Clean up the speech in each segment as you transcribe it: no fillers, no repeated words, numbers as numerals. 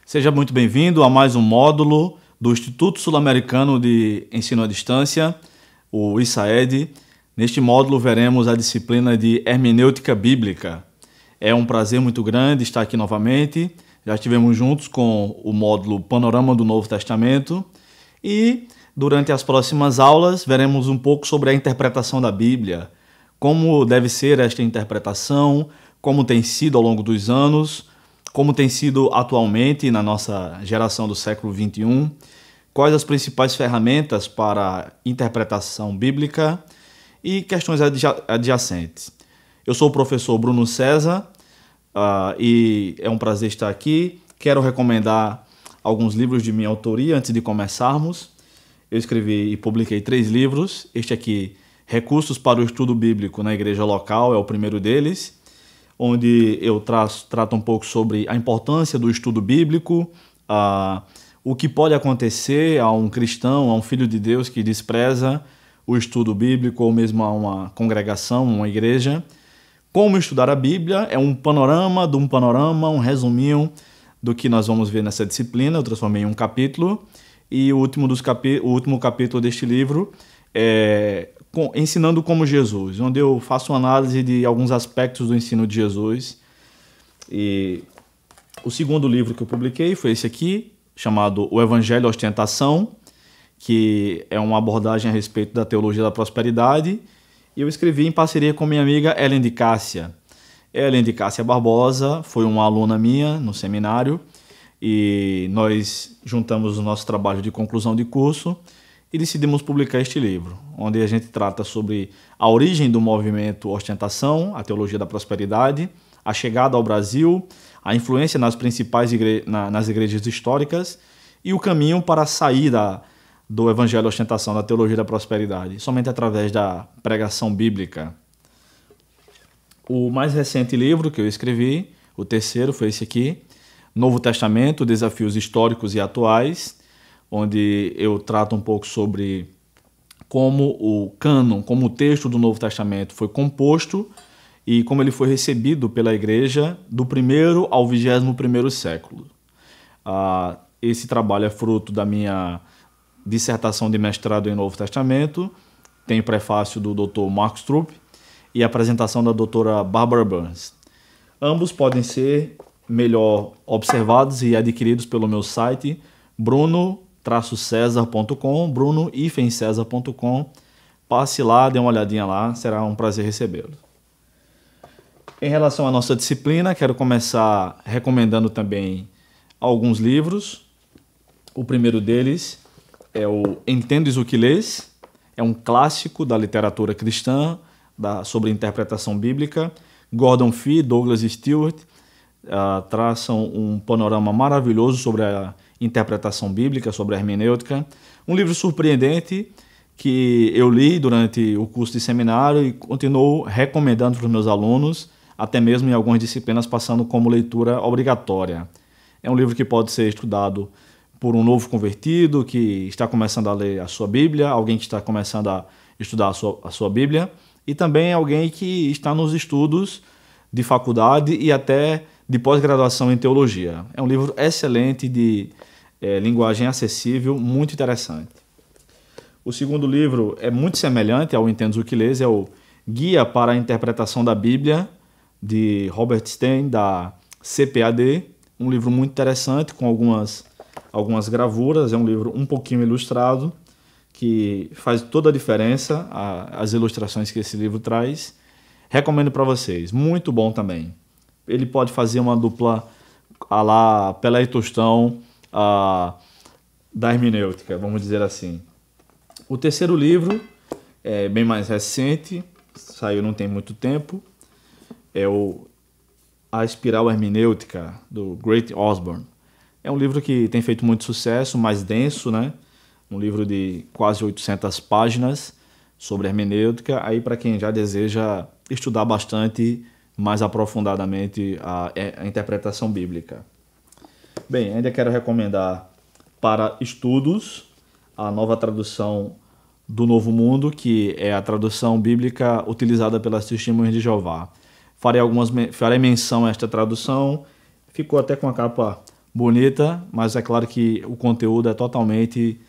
Seja muito bem-vindo a mais um módulo do Instituto Sul-Americano de Ensino à Distância, o ISAED. Neste módulo veremos a disciplina de Hermenêutica Bíblica. É um prazer muito grande estar aqui novamente. Já estivemos juntos com o módulo Panorama do Novo Testamento e durante as próximas aulas veremos um pouco sobre a interpretação da Bíblia, como deve ser esta interpretação, como tem sido ao longo dos anos, como tem sido atualmente na nossa geração do século XXI, quais as principais ferramentas para interpretação bíblica e questões adjacentes. Eu sou o professor Bruno César e é um prazer estar aqui. Quero recomendar alguns livros de minha autoria antes de começarmos. Eu escrevi e publiquei 3 livros. Este aqui, Recursos para o Estudo Bíblico na Igreja Local, é o primeiro deles, onde eu trato um pouco sobre a importância do estudo bíblico, o que pode acontecer a um cristão, a um filho de Deus que despreza o estudo bíblico ou mesmo a uma congregação, uma igreja. Como estudar a Bíblia é um panorama de um panorama, um resuminho do que nós vamos ver nessa disciplina. Eu transformei em um capítulo e o último capítulo deste livro é Ensinando como Jesus, onde eu faço uma análise de alguns aspectos do ensino de Jesus. E o segundo livro que eu publiquei foi esse aqui, chamado O Evangelho e Ostentação, que é uma abordagem a respeito da teologia da prosperidade, e eu escrevi em parceria com minha amiga Ellen de Cássia. Ellen de Cássia Barbosa foi uma aluna minha no seminário, e nós juntamos o nosso trabalho de conclusão de curso e decidimos publicar este livro, onde a gente trata sobre a origem do movimento Ostentação, a teologia da prosperidade, a chegada ao Brasil, a influência nas principais nas igrejas históricas e o caminho para a saída do Evangelho e Ostentação, da teologia da prosperidade, somente através da pregação bíblica. O mais recente livro que eu escrevi, o terceiro, foi esse aqui, Novo Testamento, Desafios Históricos e Atuais, onde eu trato um pouco sobre como o cânon, como o texto do Novo Testamento foi composto e como ele foi recebido pela igreja do 1º ao 21º século. Esse trabalho é fruto da minha dissertação de mestrado em Novo Testamento, tem prefácio do Dr. Mark Strupp e apresentação da doutora Barbara Burns. Ambos podem ser melhor observados e adquiridos pelo meu site bruno-cesar.com, bruno-cesar.com. Passe lá, dê uma olhadinha lá, será um prazer recebê-lo. Em relação à nossa disciplina, quero começar recomendando também alguns livros. O primeiro deles é o Entendes o que Lês, é um clássico da literatura cristã sobre interpretação bíblica. Gordon Fee e Douglas Stewart traçam um panorama maravilhoso sobre a interpretação bíblica, sobre a hermenêutica. Um livro surpreendente que eu li durante o curso de seminário e continuo recomendando para os meus alunos, até mesmo em algumas disciplinas passando como leitura obrigatória. É um livro que pode ser estudado por um novo convertido que está começando a ler a sua Bíblia, alguém que está começando a estudar a sua Bíblia, e também alguém que está nos estudos de faculdade e até de pós-graduação em teologia. É um livro excelente, de linguagem acessível, muito interessante. O segundo livro é muito semelhante ao Entendes o que Lês, é o Guia para a Interpretação da Bíblia, de Robert Stein, da CPAD, um livro muito interessante, com algumas gravuras, é um livro um pouquinho ilustrado, que faz toda a diferença, as ilustrações que esse livro traz. Recomendo para vocês, muito bom também. Ele pode fazer uma dupla à la Pelé e Tostão da hermenêutica, vamos dizer assim. O terceiro livro é bem mais recente, saiu não tem muito tempo, é A Espiral Hermenêutica, do Great Osborne. É um livro que tem feito muito sucesso, mais denso, né? Um livro de quase 800 páginas sobre hermenêutica, aí para quem já deseja estudar bastante, mais aprofundadamente a interpretação bíblica. Bem, ainda quero recomendar para estudos a nova tradução do Novo Mundo, que é a tradução bíblica utilizada pelas Testemunhas de Jeová. Farei menção a esta tradução, ficou até com a capa bonita, mas é claro que o conteúdo é totalmente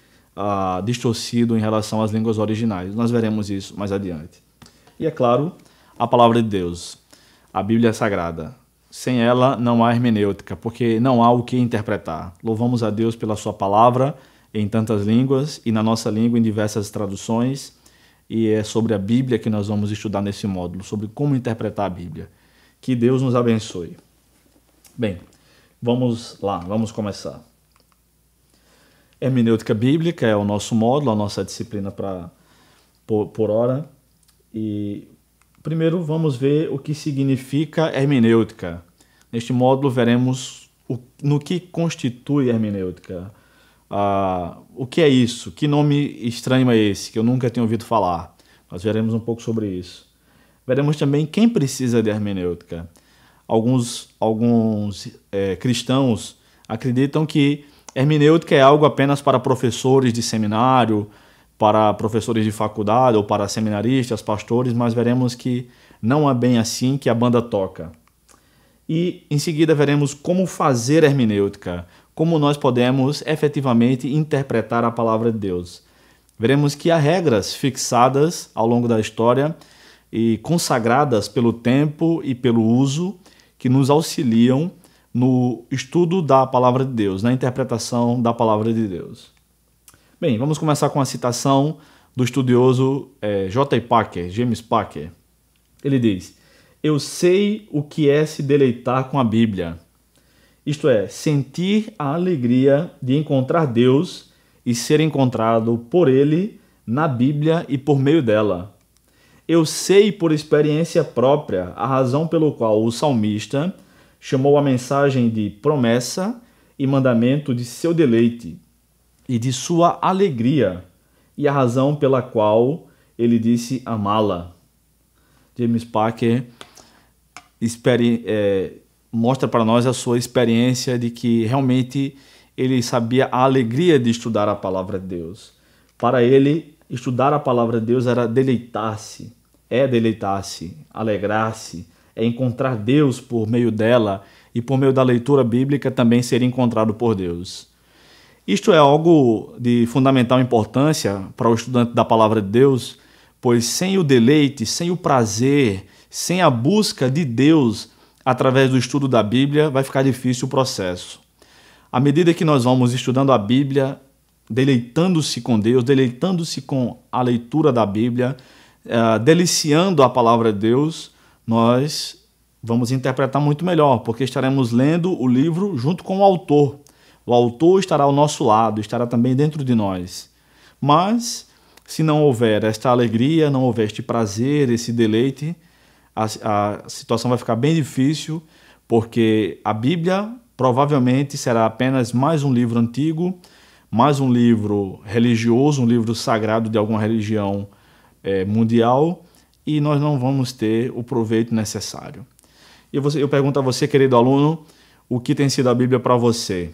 distorcido em relação às línguas originais. Nós veremos isso mais adiante. E é claro, a palavra de Deus, a Bíblia Sagrada. Sem ela não há hermenêutica, porque não há o que interpretar. Louvamos a Deus pela sua palavra em tantas línguas e na nossa língua em diversas traduções. E é sobre a Bíblia que nós vamos estudar nesse módulo, sobre como interpretar a Bíblia. Que Deus nos abençoe. Bem, vamos lá, vamos começar. Hermenêutica bíblica é o nosso módulo, a nossa disciplina por hora. E primeiro vamos ver o que significa hermenêutica. Neste módulo veremos no que constitui hermenêutica. O que é isso? Que nome estranho é esse, que eu nunca tinha ouvido falar? Nós veremos um pouco sobre isso. Veremos também quem precisa de hermenêutica. Alguns cristãos acreditam que hermenêutica é algo apenas para professores de seminário, para professores de faculdade ou para seminaristas, pastores, mas veremos que não é bem assim que a banda toca. E em seguida veremos como fazer hermenêutica, como nós podemos efetivamente interpretar a palavra de Deus. Veremos que há regras fixadas ao longo da história e consagradas pelo tempo e pelo uso que nos auxiliam no estudo da palavra de Deus, na interpretação da palavra de Deus. Bem, vamos começar com a citação do estudioso J. Packer, James Packer. Ele diz: "Eu sei o que é se deleitar com a Bíblia, isto é, sentir a alegria de encontrar Deus e ser encontrado por Ele na Bíblia e por meio dela. Eu sei por experiência própria a razão pelo qual o salmista chamou a mensagem de promessa e mandamento de seu deleite e de sua alegria, e a razão pela qual ele disse amá-la." James Packer mostra para nós a sua experiência de que realmente ele sabia a alegria de estudar a palavra de Deus. Para ele, estudar a palavra de Deus era deleitar-se, alegrar-se, é encontrar Deus por meio dela e por meio da leitura bíblica também ser encontrado por Deus. Isto é algo de fundamental importância para o estudante da palavra de Deus, pois sem o deleite, sem o prazer, sem a busca de Deus através do estudo da Bíblia, vai ficar difícil o processo. À medida que nós vamos estudando a Bíblia, deleitando-se com Deus, deleitando-se com a leitura da Bíblia, deliciando a palavra de Deus, nós vamos interpretar muito melhor, porque estaremos lendo o livro junto com o autor. O autor estará ao nosso lado, estará também dentro de nós. Mas, se não houver esta alegria, não houver este prazer, esse deleite, a situação vai ficar bem difícil, porque a Bíblia provavelmente será apenas mais um livro antigo, mais um livro religioso, um livro sagrado de alguma religião mundial, e nós não vamos ter o proveito necessário. Eu pergunto a você, querido aluno, o que tem sido a Bíblia para você?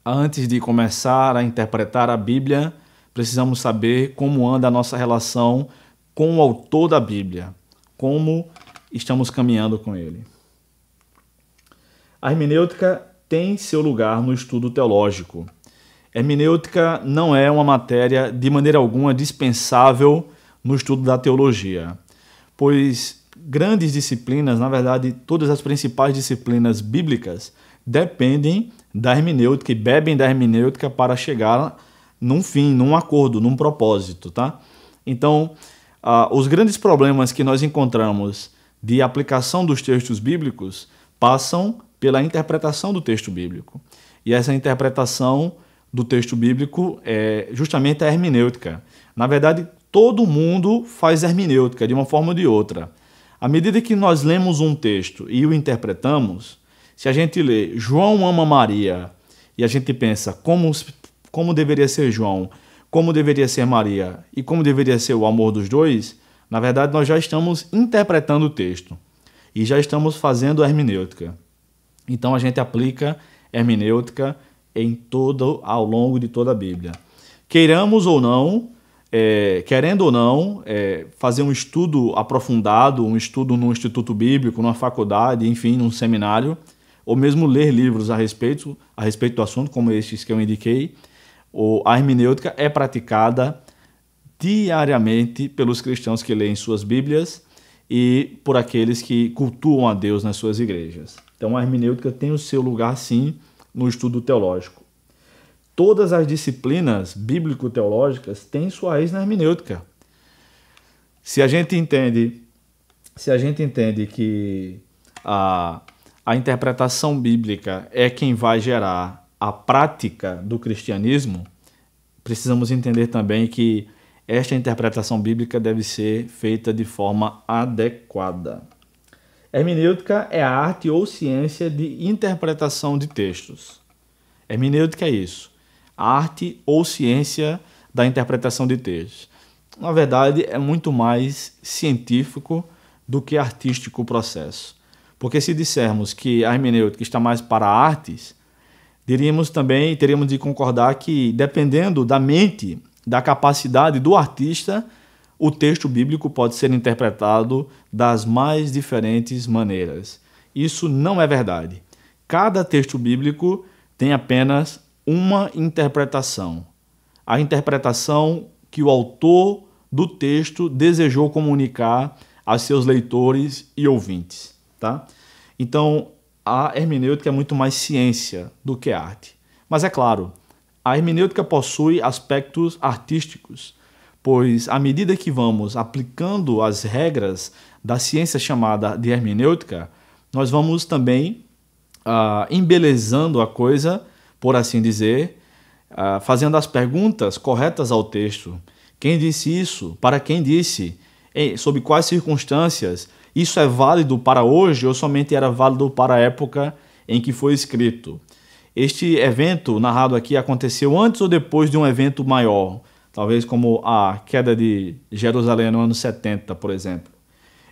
Antes de começar a interpretar a Bíblia, precisamos saber como anda a nossa relação com o autor da Bíblia, como estamos caminhando com ele. A hermenêutica tem seu lugar no estudo teológico. Hermenêutica não é uma matéria de maneira alguma dispensável no estudo da teologia, pois grandes disciplinas, na verdade, todas as principais disciplinas bíblicas dependem da hermenêutica e bebem da hermenêutica para chegar num fim, num acordo, num propósito, tá? Então, os grandes problemas que nós encontramos de aplicação dos textos bíblicos passam pela interpretação do texto bíblico. E essa interpretação do texto bíblico é justamente a hermenêutica. Na verdade, todo mundo faz hermenêutica de uma forma ou de outra. À medida que nós lemos um texto e o interpretamos, se a gente lê João ama Maria e a gente pensa como deveria ser João, como deveria ser Maria e como deveria ser o amor dos dois, na verdade nós já estamos interpretando o texto e já estamos fazendo hermenêutica. Então a gente aplica hermenêutica ao longo de toda a Bíblia. Queiramos ou não, querendo ou não, fazer um estudo aprofundado, um estudo num instituto bíblico, numa faculdade, enfim, num seminário, ou mesmo ler livros a respeito do assunto, como estes que eu indiquei, a hermenêutica é praticada diariamente pelos cristãos que leem suas Bíblias e por aqueles que cultuam a Deus nas suas igrejas. Então a hermenêutica tem o seu lugar, sim, no estudo teológico. Todas as disciplinas bíblico-teológicas têm sua raiz na hermenêutica. Se a gente entende que a interpretação bíblica é quem vai gerar a prática do cristianismo, precisamos entender também que esta interpretação bíblica deve ser feita de forma adequada. Hermenêutica é a arte ou ciência de interpretação de textos. Hermenêutica é isso, a arte ou ciência da interpretação de textos. Na verdade, é muito mais científico do que artístico o processo. Porque se dissermos que a hermenêutica está mais para artes, teríamos de concordar que, dependendo da mente, da capacidade do artista, o texto bíblico pode ser interpretado das mais diferentes maneiras. Isso não é verdade. Cada texto bíblico tem apenas uma interpretação. A interpretação que o autor do texto desejou comunicar a seus leitores e ouvintes. Tá? Então, a hermenêutica é muito mais ciência do que arte. Mas é claro, a hermenêutica possui aspectos artísticos, pois à medida que vamos aplicando as regras da ciência chamada de hermenêutica, nós vamos também embelezando a coisa, por assim dizer, fazendo as perguntas corretas ao texto. Quem disse isso? Para quem disse? Sob quais circunstâncias? Isso é válido para hoje ou somente era válido para a época em que foi escrito? Este evento narrado aqui aconteceu antes ou depois de um evento maior, talvez como a queda de Jerusalém no ano 70, por exemplo.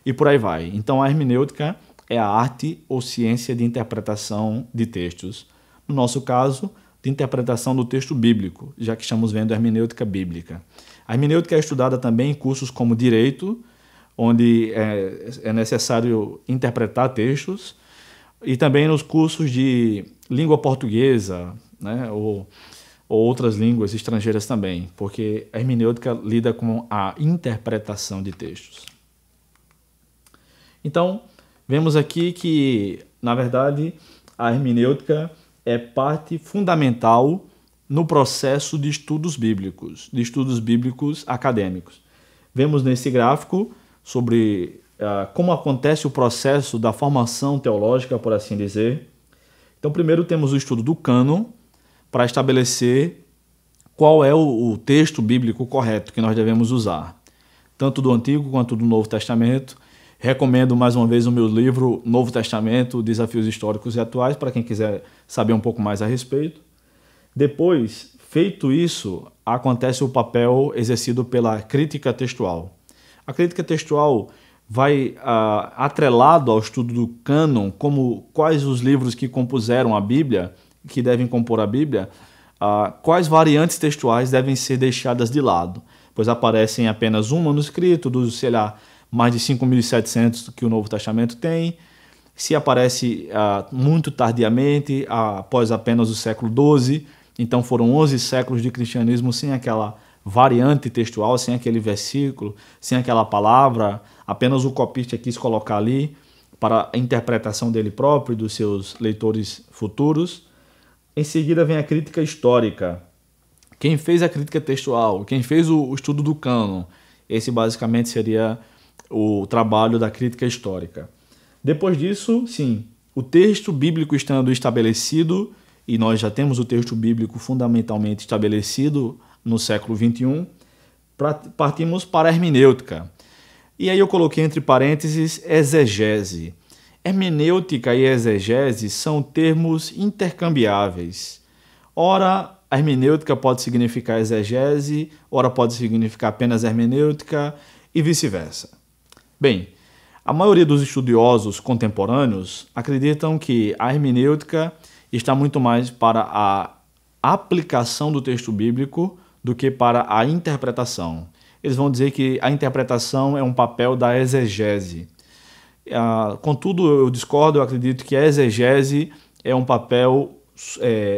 E por aí vai. Então a hermenêutica é a arte ou ciência de interpretação de textos. No nosso caso, de interpretação do texto bíblico, já que estamos vendo a hermenêutica bíblica. A hermenêutica é estudada também em cursos como Direito, onde é necessário interpretar textos, e também nos cursos de língua portuguesa, né, ou outras línguas estrangeiras também, porque a hermenêutica lida com a interpretação de textos. Então, vemos aqui que, na verdade, a hermenêutica é parte fundamental no processo de estudos bíblicos acadêmicos. Vemos nesse gráfico sobre como acontece o processo da formação teológica, por assim dizer. Então, primeiro temos o estudo do cânon, para estabelecer qual é o texto bíblico correto que nós devemos usar, tanto do Antigo quanto do Novo Testamento. Recomendo mais uma vez o meu livro Novo Testamento, Desafios Históricos e Atuais, para quem quiser saber um pouco mais a respeito. Depois, feito isso, acontece o papel exercido pela crítica textual. A crítica textual vai atrelado ao estudo do cânon, como quais os livros que compuseram a Bíblia, que devem compor a Bíblia, quais variantes textuais devem ser deixadas de lado, pois aparecem apenas um manuscrito dos, mais de 5.700 que o Novo Testamento tem. Se aparece muito tardiamente, após apenas o século XII, então foram 11 séculos de cristianismo sem aquela variante textual, sem aquele versículo, sem aquela palavra, apenas o copista quis colocar ali para a interpretação dele próprio e dos seus leitores futuros. Em seguida vem a crítica histórica. Quem fez a crítica textual, quem fez o estudo do cânon, esse basicamente seria o trabalho da crítica histórica. Depois disso, sim, o texto bíblico estando estabelecido, e nós já temos o texto bíblico fundamentalmente estabelecido no século XXI, partimos para a hermenêutica. E aí eu coloquei entre parênteses exegese. Hermenêutica e exegese são termos intercambiáveis. Ora, a hermenêutica pode significar exegese, ora pode significar apenas hermenêutica e vice-versa. Bem, a maioria dos estudiosos contemporâneos acreditam que a hermenêutica está muito mais para a aplicação do texto bíblico do que para a interpretação. Eles vão dizer que a interpretação é um papel da exegese. Contudo, eu discordo, eu acredito que a exegese é um papel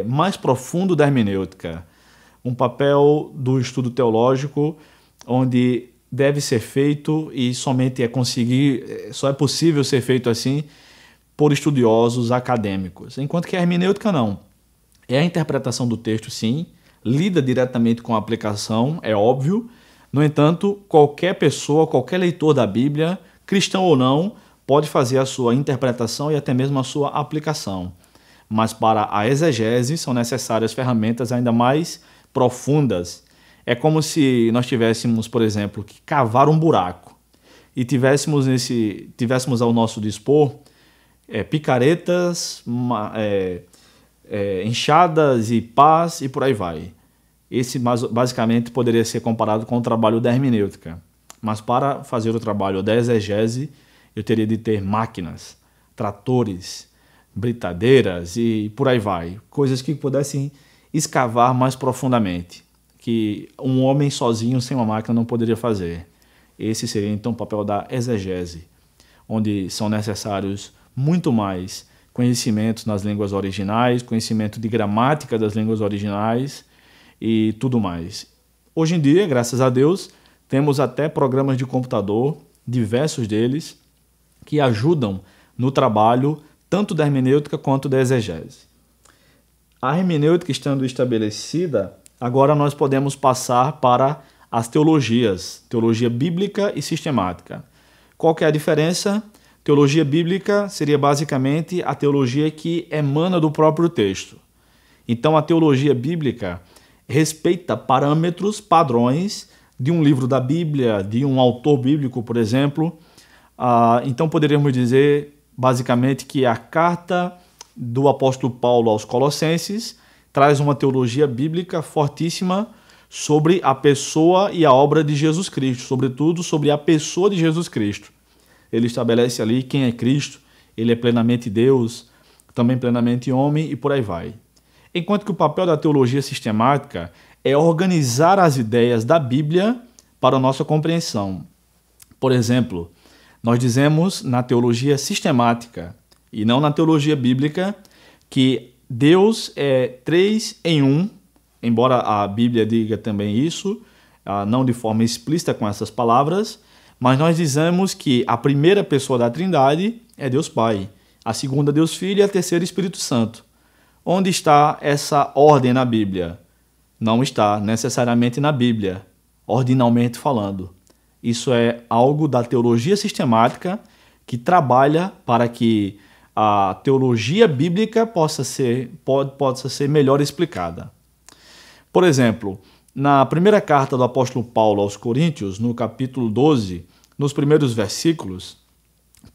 mais profundo da hermenêutica, um papel do estudo teológico, onde deve ser feito e somente só é possível ser feito assim por estudiosos acadêmicos. Enquanto que a hermenêutica não. É a interpretação do texto, sim, lida diretamente com a aplicação, é óbvio. No entanto, qualquer pessoa, qualquer leitor da Bíblia, cristão ou não, pode fazer a sua interpretação e até mesmo a sua aplicação. Mas para a exegese são necessárias ferramentas ainda mais profundas. É como se nós tivéssemos, por exemplo, que cavar um buraco e tivéssemos ao nosso dispor picaretas, enxadas e pás e por aí vai. Esse basicamente poderia ser comparado com o trabalho da hermenêutica. Mas para fazer o trabalho da exegese, eu teria de ter máquinas, tratores, britadeiras e por aí vai. Coisas que pudessem escavar mais profundamente, que um homem sozinho, sem uma máquina, não poderia fazer. Esse seria então o papel da exegese, onde são necessários muito mais conhecimentos nas línguas originais, conhecimento de gramática das línguas originais e tudo mais. Hoje em dia, graças a Deus, temos até programas de computador, diversos deles, que ajudam no trabalho tanto da hermenêutica quanto da exegese. A hermenêutica estando estabelecida, agora nós podemos passar para as teologias, teologia bíblica e sistemática. Qual que é a diferença? Teologia bíblica seria basicamente a teologia que emana do próprio texto. Então a teologia bíblica respeita parâmetros, padrões de um livro da Bíblia, de um autor bíblico, por exemplo. Então poderíamos dizer basicamente que a carta do apóstolo Paulo aos Colossenses traz uma teologia bíblica fortíssima sobre a pessoa e a obra de Jesus Cristo, sobretudo sobre a pessoa de Jesus Cristo. Ele estabelece ali quem é Cristo, ele é plenamente Deus, também plenamente homem e por aí vai. Enquanto que o papel da teologia sistemática é organizar as ideias da Bíblia para a nossa compreensão. Por exemplo, nós dizemos na teologia sistemática e não na teologia bíblica que Deus é 3 em 1, embora a Bíblia diga também isso, não de forma explícita com essas palavras, mas nós dizemos que a primeira pessoa da Trindade é Deus Pai, a segunda Deus Filho e a terceira Espírito Santo. Onde está essa ordem na Bíblia? Não está necessariamente na Bíblia, ordinalmente falando. Isso é algo da teologia sistemática que trabalha para que a teologia bíblica possa ser melhor explicada. Por exemplo, na primeira carta do apóstolo Paulo aos Coríntios, no capítulo 12, nos primeiros versículos,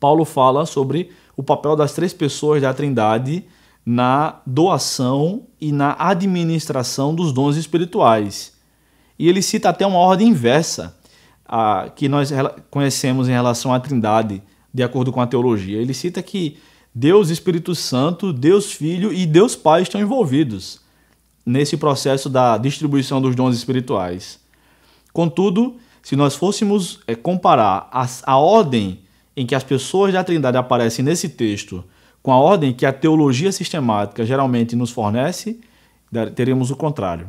Paulo fala sobre o papel das três pessoas da Trindade na doação e na administração dos dons espirituais. E ele cita até uma ordem inversa que nós conhecemos em relação à Trindade, de acordo com a teologia. Ele cita que Deus Espírito Santo, Deus Filho e Deus Pai estão envolvidos nesse processo da distribuição dos dons espirituais. Contudo, se nós fôssemos comparar a ordem em que as pessoas da Trindade aparecem nesse texto com a ordem que a teologia sistemática geralmente nos fornece, teremos o contrário.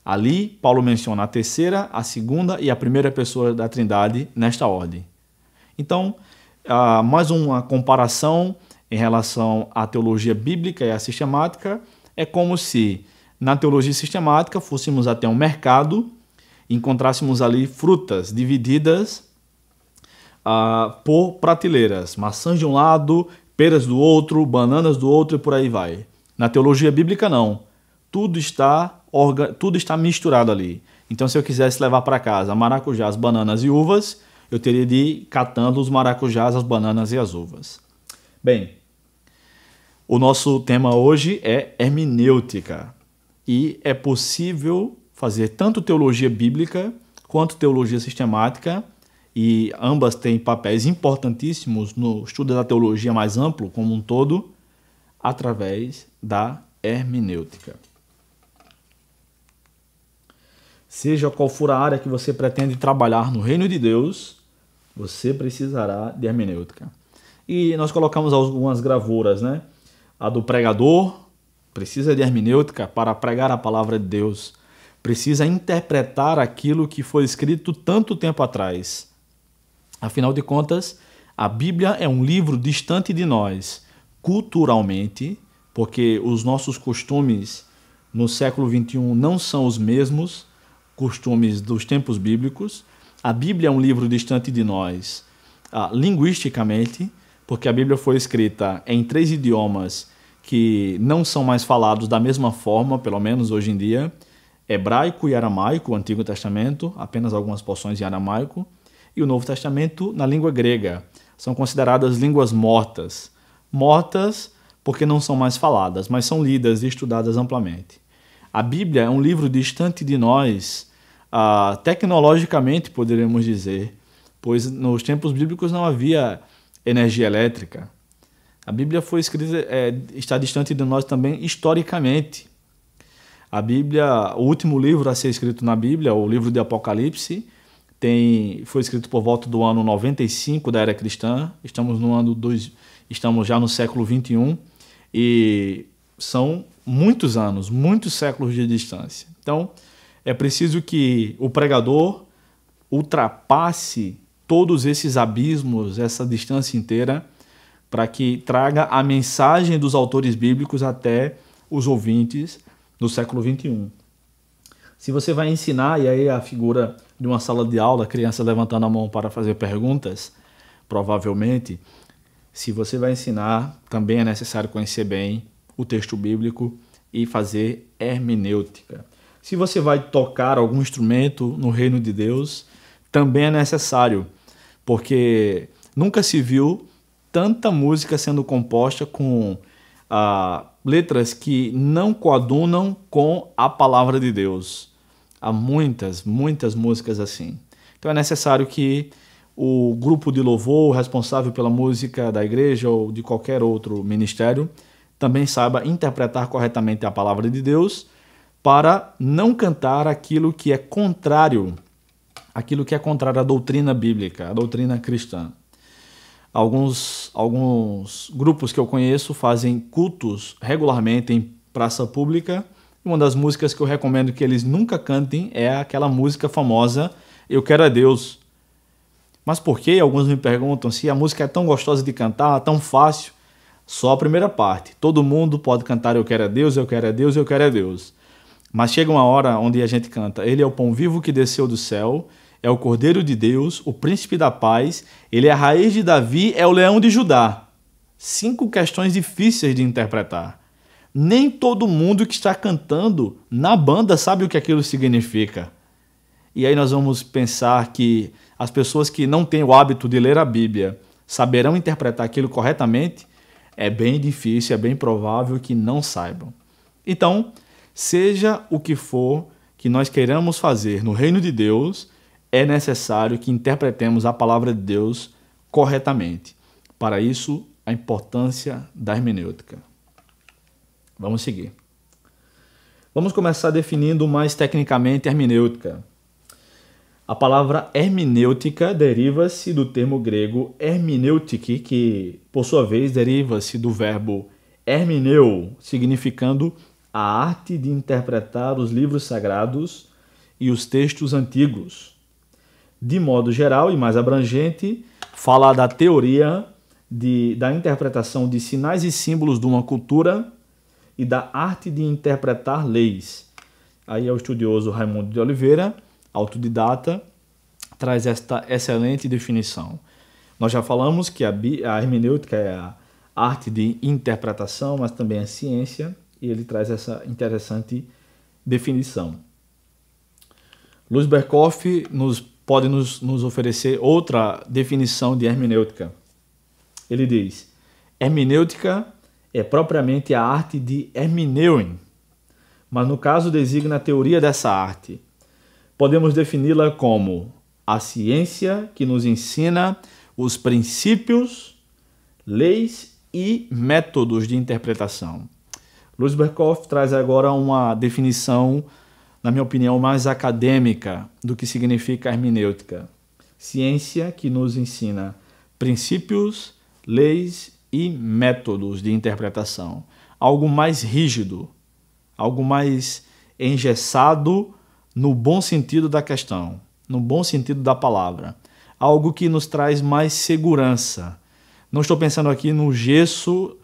Ali, Paulo menciona a terceira, a segunda e a primeira pessoa da Trindade nesta ordem. Então, mais uma comparação em relação à teologia bíblica e à sistemática. É como se na teologia sistemática fôssemos até um mercado, encontrássemos ali frutas divididas por prateleiras, maçãs de um lado, peras do outro, bananas do outro e por aí vai. Na teologia bíblica não, tudo está misturado ali. Então se eu quisesse levar para casa maracujás, bananas e uvas, eu teria de ir catando os maracujás, as bananas e as uvas. Bem, o nosso tema hoje é hermenêutica. E é possível fazer tanto teologia bíblica quanto teologia sistemática, e ambas têm papéis importantíssimos no estudo da teologia mais amplo como um todo, através da hermenêutica. Seja qual for a área que você pretende trabalhar no reino de Deus, você precisará de hermenêutica. E nós colocamos algumas gravuras, né? A do pregador precisa de hermenêutica para pregar a palavra de Deus. Precisa interpretar aquilo que foi escrito tanto tempo atrás. Afinal de contas, a Bíblia é um livro distante de nós, culturalmente, porque os nossos costumes no século XXI não são os mesmos costumes dos tempos bíblicos. A Bíblia é um livro distante de nós, linguisticamente, porque a Bíblia foi escrita em 3 idiomas que não são mais falados da mesma forma, pelo menos hoje em dia: hebraico e aramaico, o Antigo Testamento, apenas algumas porções em aramaico, e o Novo Testamento na língua grega. São consideradas línguas mortas. Mortas porque não são mais faladas, mas são lidas e estudadas amplamente. A Bíblia é um livro distante de nós, tecnologicamente, poderíamos dizer, pois nos tempos bíblicos não havia energia elétrica. A Bíblia foi escrita, está distante de nós também historicamente. A Bíblia, o último livro a ser escrito na Bíblia, o livro de Apocalipse, foi escrito por volta do ano 95 da era cristã. Estamos já no século XXI e são muitos anos, muitos séculos de distância. Então, é preciso que o pregador ultrapasse todos esses abismos, essa distância inteira, para que traga a mensagem dos autores bíblicos até os ouvintes do século XXI. Se você vai ensinar, e aí a figura de uma sala de aula, a criança levantando a mão para fazer perguntas, provavelmente, se você vai ensinar, também é necessário conhecer bem o texto bíblico e fazer hermenêutica. Se você vai tocar algum instrumento no reino de Deus, também é necessário, porque nunca se viu tanta música sendo composta com letras que não coadunam com a palavra de Deus. Há muitas músicas assim. Então é necessário que o grupo de louvor responsável pela música da igreja ou de qualquer outro ministério também saiba interpretar corretamente a palavra de Deus, para não cantar aquilo que é contrário à doutrina bíblica, à doutrina cristã. Alguns grupos que eu conheço fazem cultos regularmente em praça pública. Uma das músicas que eu recomendo que eles nunca cantem é aquela música famosa Eu Quero é Deus. Mas por que? Alguns me perguntam se a música é tão gostosa de cantar, tão fácil. Só a primeira parte. Todo mundo pode cantar Eu Quero é Deus, Eu Quero é Deus, Eu Quero é Deus. Mas chega uma hora onde a gente canta Ele é o pão vivo que desceu do céu, é o Cordeiro de Deus, o Príncipe da Paz, Ele é a raiz de Davi, é o Leão de Judá. 5 questões difíceis de interpretar. Nem todo mundo que está cantando na banda sabe o que aquilo significa. E aí nós vamos pensar que as pessoas que não têm o hábito de ler a Bíblia saberão interpretar aquilo corretamente? É bem difícil, é bem provável que não saibam. Então, seja o que for que nós queiramos fazer no reino de Deus, é necessário que interpretemos a palavra de Deus corretamente. Para isso, a importância da hermenêutica. Vamos seguir. Vamos começar definindo mais tecnicamente a hermenêutica. A palavra hermenêutica deriva-se do termo grego hermeneutike, que, por sua vez, deriva-se do verbo hermeneu, significando a arte de interpretar os livros sagrados e os textos antigos. De modo geral e mais abrangente, fala da teoria da interpretação de sinais e símbolos de uma cultura e da arte de interpretar leis. Aí é o estudioso Raimundo de Oliveira, autodidata, traz esta excelente definição. Nós já falamos que a hermenêutica é a arte de interpretação, mas também a ciência, e ele traz essa interessante definição. Luiz Berkhoff pode nos oferecer outra definição de hermenêutica. Ele diz: hermenêutica é propriamente a arte de hermeneuem, mas no caso designa a teoria dessa arte. Podemos defini-la como a ciência que nos ensina os princípios, leis e métodos de interpretação. Luiz Berkhoff traz agora uma definição, na minha opinião, mais acadêmica do que significa hermenêutica. Ciência que nos ensina princípios, leis e métodos de interpretação. algo mais rígido, algo mais engessado no bom sentido da questão, no bom sentido da palavra. Algo que nos traz mais segurança. Não estou pensando aqui no gesso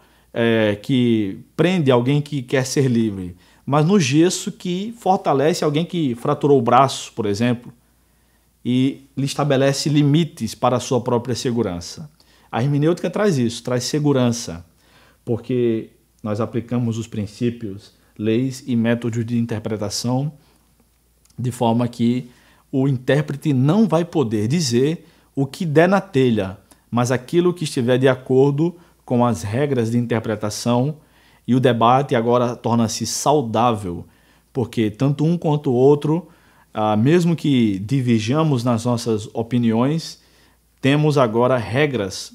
que prende alguém que quer ser livre, mas no gesso que fortalece alguém que fraturou o braço, por exemplo, e lhe estabelece limites para a sua própria segurança. A hermenêutica traz isso, traz segurança, porque nós aplicamos os princípios, leis e métodos de interpretação de forma que o intérprete não vai poder dizer o que der na telha, mas aquilo que estiver de acordo com as regras de interpretação, e o debate agora torna-se saudável, porque tanto um quanto o outro, mesmo que divirjamos nas nossas opiniões, temos agora regras,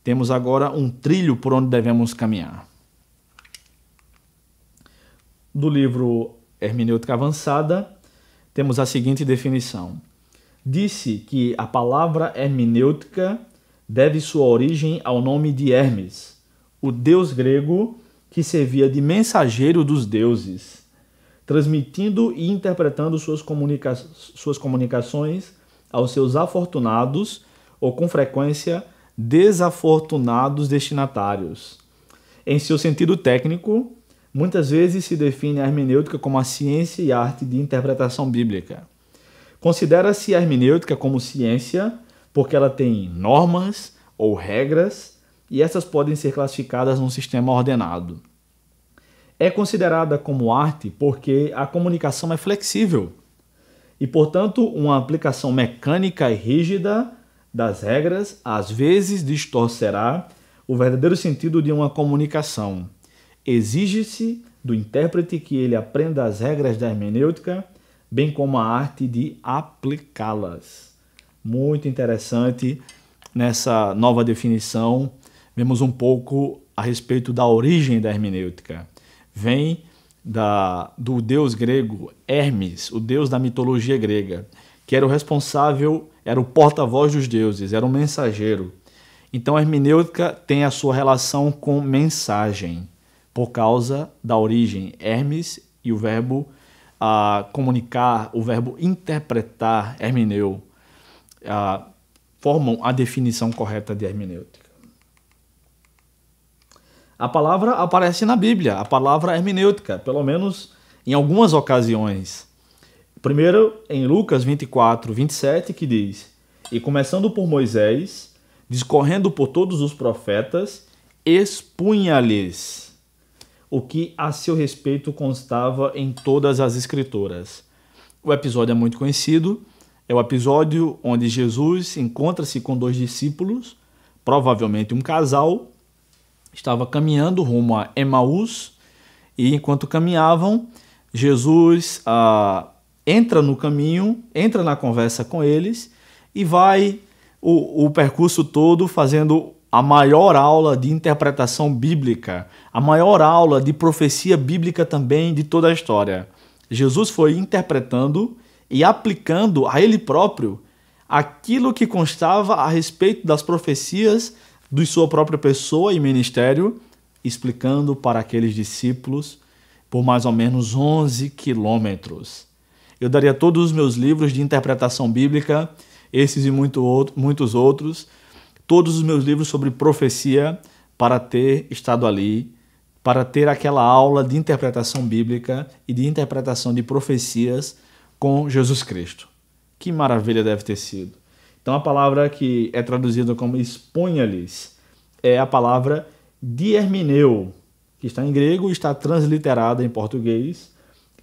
temos agora um trilho por onde devemos caminhar. Do livro Hermenêutica Avançada, temos a seguinte definição. Disse que a palavra hermenêutica deve sua origem ao nome de Hermes, o deus grego que servia de mensageiro dos deuses, transmitindo e interpretando suas comunicações aos seus afortunados ou, com frequência, desafortunados destinatários. Em seu sentido técnico, muitas vezes se define a hermenêutica como a ciência e arte de interpretação bíblica. Considera-se a hermenêutica como ciência porque ela tem normas ou regras e essas podem ser classificadas num sistema ordenado. É considerada como arte porque a comunicação é flexível e, portanto, uma aplicação mecânica e rígida das regras às vezes distorcerá o verdadeiro sentido de uma comunicação. Exige-se do intérprete que ele aprenda as regras da hermenêutica, bem como a arte de aplicá-las. Muito interessante nessa nova definição. Vemos um pouco a respeito da origem da hermenêutica. Vem do deus grego Hermes, o deus da mitologia grega, que era o responsável, era o porta-voz dos deuses, era um mensageiro. Então a hermenêutica tem a sua relação com mensagem, por causa da origem. Hermes e o verbo comunicar, o verbo interpretar, hermeneu, formam a definição correta de hermenêutica. A palavra aparece na Bíblia, a palavra hermenêutica, pelo menos em algumas ocasiões. Primeiro, em Lucas 24, 27, que diz: E começando por Moisés, discorrendo por todos os profetas, expunha-lhes o que a seu respeito constava em todas as Escrituras. O episódio é muito conhecido, é o episódio onde Jesus encontra-se com 2 discípulos, provavelmente um casal, estava caminhando rumo a Emaús, e enquanto caminhavam, Jesus entra no caminho, entra na conversa com eles e vai o percurso todo fazendo a maior aula de interpretação bíblica, a maior aula de profecia bíblica também de toda a história. Jesus foi interpretando e aplicando a ele próprio aquilo que constava a respeito das profecias de sua própria pessoa e ministério, explicando para aqueles discípulos por mais ou menos 11 quilômetros. Eu daria todos os meus livros de interpretação bíblica, esses e muitos outros, todos os meus livros sobre profecia, para ter estado ali, para ter aquela aula de interpretação bíblica e de interpretação de profecias com Jesus Cristo. Que maravilha deve ter sido. Então a palavra que é traduzida como expunha-lhes é a palavra diermeneu, que está em grego e está transliterada em português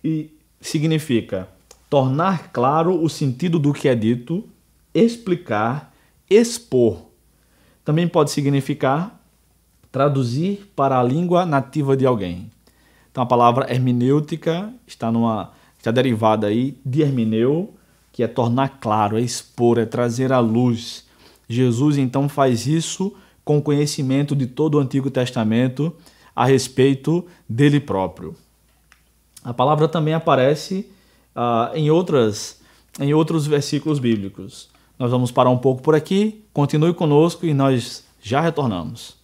e significa tornar claro o sentido do que é dito, explicar, expor. Também pode significar traduzir para a língua nativa de alguém. Então a palavra hermenêutica está derivada aí de hermeneu, que é tornar claro, é expor, é trazer à luz. Jesus então faz isso com conhecimento de todo o Antigo Testamento a respeito dele próprio. A palavra também aparece em outros versículos bíblicos. Nós vamos parar um pouco por aqui, continue conosco e nós já retornamos.